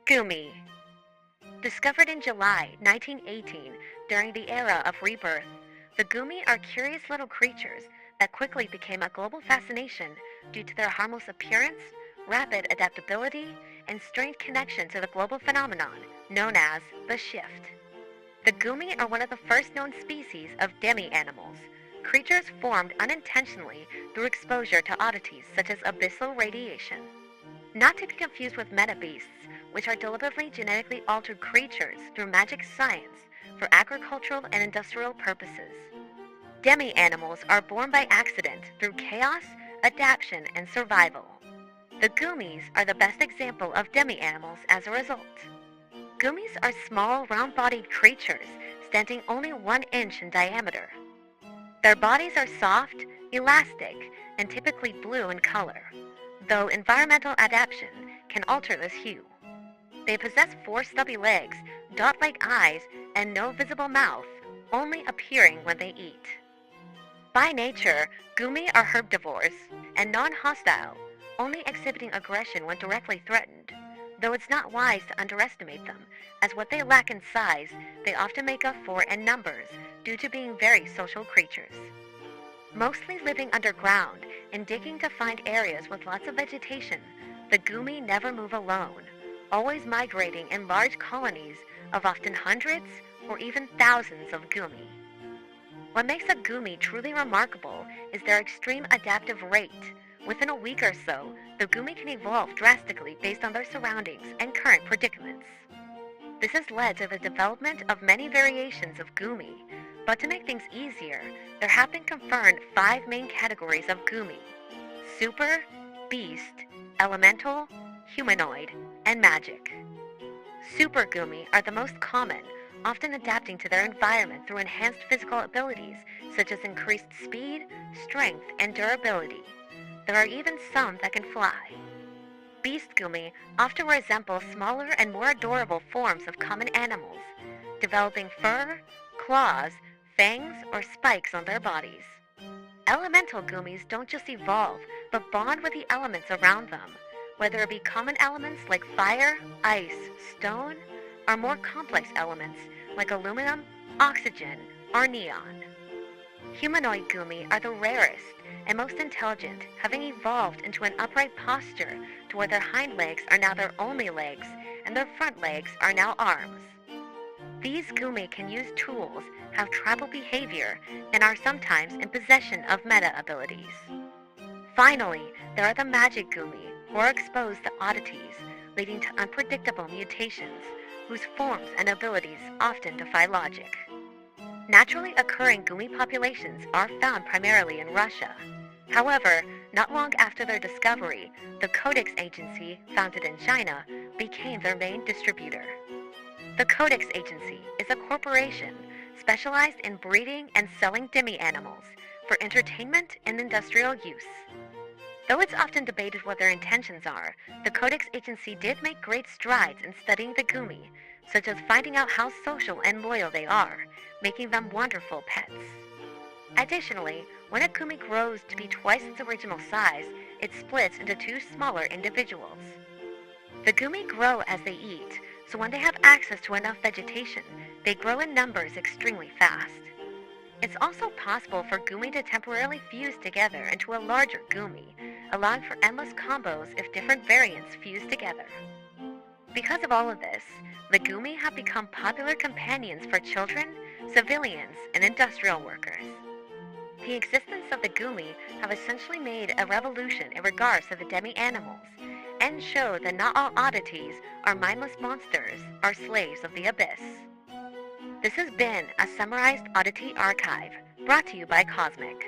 Gummi. Discovered in July 1918 during the era of rebirth, the Gummi are curious little creatures that quickly became a global fascination due to their harmless appearance, rapid adaptability, and strange connection to the global phenomenon known as the shift. The Gummi are one of the first known species of demi-animals, creatures formed unintentionally through exposure to oddities such as abyssal radiation. Not to be confused with metabeasts, which are deliberately genetically altered creatures through magic science for agricultural and industrial purposes. Demi-animals are born by accident through chaos, adaptation, and survival. The Gummis are the best example of demi-animals as a result. Gummis are small, round-bodied creatures standing only 1 inch in diameter. Their bodies are soft, elastic, and typically blue in color, though environmental adaptation can alter this hue. They possess 4 stubby legs, dot-like eyes, and no visible mouth, only appearing when they eat. By nature, Gummi are herbivores and non-hostile, only exhibiting aggression when directly threatened, though it's not wise to underestimate them, as what they lack in size, they often make up for in numbers due to being very social creatures. Mostly living underground and digging to find areas with lots of vegetation, the Gummi never move alone, always migrating in large colonies of often hundreds or even thousands of Gummi. What makes a Gummi truly remarkable is their extreme adaptive rate. Within a week or so, the Gummi can evolve drastically based on their surroundings and current predicaments. This has led to the development of many variations of Gummi, but to make things easier, there have been confirmed 5 main categories of Gummi: super, beast, elemental, humanoid, and magic. Super Gummi are the most common, often adapting to their environment through enhanced physical abilities such as increased speed, strength, and durability. There are even some that can fly. Beast Gummi often resemble smaller and more adorable forms of common animals, developing fur, claws, fangs, or spikes on their bodies. Elemental Gummis don't just evolve, but bond with the elements around them, whether it be common elements like fire, ice, stone, or more complex elements like aluminum, oxygen, or neon. Humanoid Gummi are the rarest and most intelligent, having evolved into an upright posture to where their hind legs are now their only legs and their front legs are now arms. These Gummi can use tools, have tribal behavior, and are sometimes in possession of meta abilities. Finally, there are the magic Gummi, who are exposed to oddities, leading to unpredictable mutations, whose forms and abilities often defy logic. Naturally occurring Gummi populations are found primarily in Russia. However, not long after their discovery, the Codex Agency, founded in China, became their main distributor. The Codex Agency is a corporation specialized in breeding and selling demi-animals for entertainment and industrial use. Though it's often debated what their intentions are, the Codex Agency did make great strides in studying the Gummi, such as finding out how social and loyal they are, making them wonderful pets. Additionally, when a Gummi grows to be twice its original size, it splits into 2 smaller individuals. The Gummi grow as they eat, so when they have access to enough vegetation, they grow in numbers extremely fast. It's also possible for Gummi to temporarily fuse together into a larger Gummi, allowing for endless combos if different variants fuse together. Because of all of this, the Gummi have become popular companions for children, civilians, and industrial workers. The existence of the Gummi have essentially made a revolution in regards to the demi-animals, and show that not all oddities are mindless monsters or slaves of the abyss. This has been a summarized Oddity archive, brought to you by C.O.S.M.I.C.